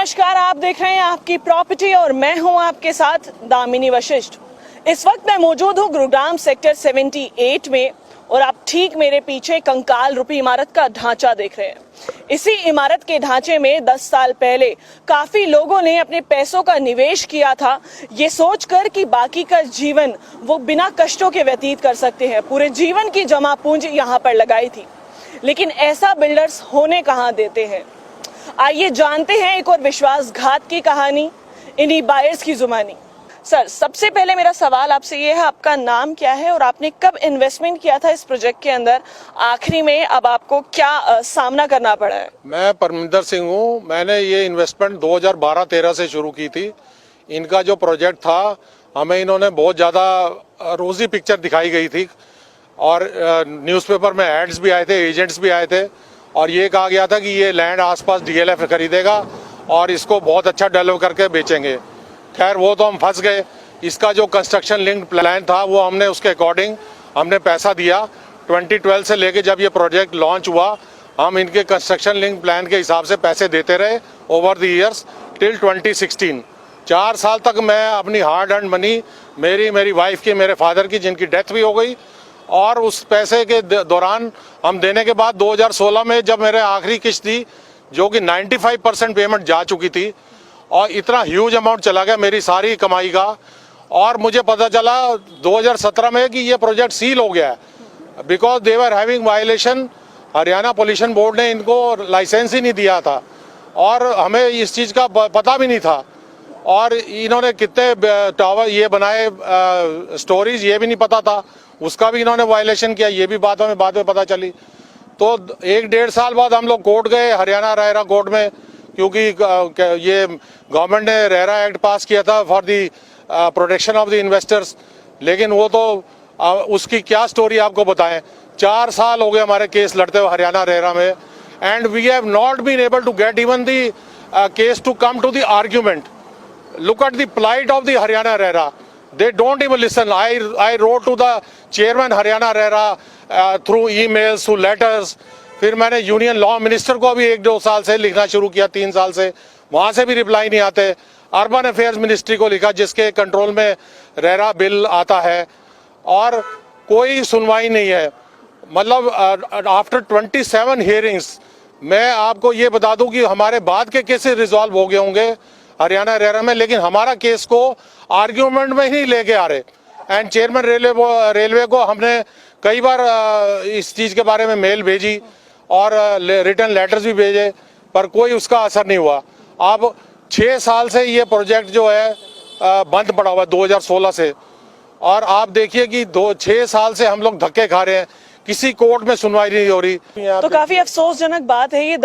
नमस्कार, आप देख रहे हैं आपकी प्रॉपर्टी और मैं हूं आपके साथ दामिनी वशिष्ठ। इस वक्त मैं मौजूद हूं गुरुग्राम सेक्टर 78 में और आप ठीक मेरे पीछे कंकाल रूपी इमारत का ढांचा देख रहे हैं। इसी इमारत के ढांचे में 10 साल पहले काफी लोगों ने अपने पैसों का निवेश किया था, ये सोचकर कि बाकी का जीवन वो बिना कष्टों के व्यतीत कर सकते हैं। पूरे जीवन की जमा पूंजी यहाँ पर लगाई थी, लेकिन ऐसा बिल्डर्स होने कहाँ देते हैं। आइए जानते हैं एक और विश्वासघात की कहानी, इन्हीं बायर्स की जुबानी। सर, सबसे पहले मेरा सवाल आपसे ये है, आपका नाम क्या है और आपने कब इन्वेस्टमेंट किया था इस प्रोजेक्ट के अंदर? आखिरी में अब आपको क्या सामना करना पड़ा है? मैं परमिंदर सिंह हूँ। मैंने ये इन्वेस्टमेंट 2012-13 से शुरू की थी। इनका जो प्रोजेक्ट था, हमें इन्होंने बहुत ज़्यादा रोजी पिक्चर दिखाई गई थी और न्यूज़पेपर में एड्स भी आए थे, एजेंट्स भी आए थे और ये कहा गया था कि ये लैंड आसपास डीएलएफ खरीदेगा और इसको बहुत अच्छा डेवलप करके बेचेंगे। खैर, वो तो हम फंस गए। इसका जो कंस्ट्रक्शन लिंक प्लान था वो हमने उसके अकॉर्डिंग हमने पैसा दिया। 2012 से लेके जब ये प्रोजेक्ट लॉन्च हुआ, हम इनके कंस्ट्रक्शन लिंक प्लान के हिसाब से पैसे देते रहे ओवर द ईयर्स टिल 2016। 4 साल तक मैं अपनी हार्ड अर्न मनी, मेरी वाइफ की, मेरे फादर की, जिनकी डेथ भी हो गई, और उस पैसे के दौरान हम देने के बाद 2016 में जब मेरे आखिरी किस्त थी, जो कि 95% पेमेंट जा चुकी थी और इतना ह्यूज अमाउंट चला गया मेरी सारी कमाई का, और मुझे पता चला 2017 में कि ये प्रोजेक्ट सील हो गया है because they were having violation. Haryana pollution board ने इनको लाइसेंस ही नहीं दिया था और हमें इस चीज़ का पता भी नहीं था, और इन्होंने कितने टावर ये बनाए, स्टोरीज, ये भी नहीं पता था, उसका भी इन्होंने वायलेशन किया, ये भी बाद में पता चली। तो 1-1.5 साल बाद हम लोग कोर्ट गए, हरियाणा रेरा कोर्ट में, क्योंकि ये गवर्नमेंट ने रेरा एक्ट पास किया था for the protection of the investors. लेकिन वो तो उसकी क्या स्टोरी आपको बताएं। 4 साल हो गए हमारे केस लड़ते हुए हरियाणा रेरा में, and we have not been able to get even the case to come to the argument. Look at the plight of the Haryana RERA. They don't even listen. I wrote to the chairman Haryana RERA through emails, through letters. फिर मैंने union law minister को भी 1-2 साल से लिखना शुरू किया, 3 साल से, वहाँ से भी रिप्लाई नहीं आते। अर्बन अफेयर्स मिनिस्ट्री को लिखा, जिसके कंट्रोल में रेरा बिल आता है, और कोई सुनवाई नहीं है। मतलब आफ्टर 27 हियरिंग्स, मैं आपको ये बता दूं कि हमारे बाद के केसेस रिजॉल्व हो गए होंगे हरियाणा रेरा में, लेकिन हमारा केस को आर्ग्यूमेंट में ही लेके आ रहे। एंड चेयरमैन रेलवे को हमने कई बार इस चीज़ के बारे में मेल भेजी और रिटर्न लेटर्स भी भेजे, पर कोई उसका असर नहीं हुआ। अब 6 साल से ये प्रोजेक्ट जो है बंद पड़ा हुआ है, 2016 से, और आप देखिए कि 6 साल से हम लोग धक्के खा रहे हैं, किसी कोर्ट में सुनवाई नहीं हो रही। तो काफी अफसोसजनक बात है ये।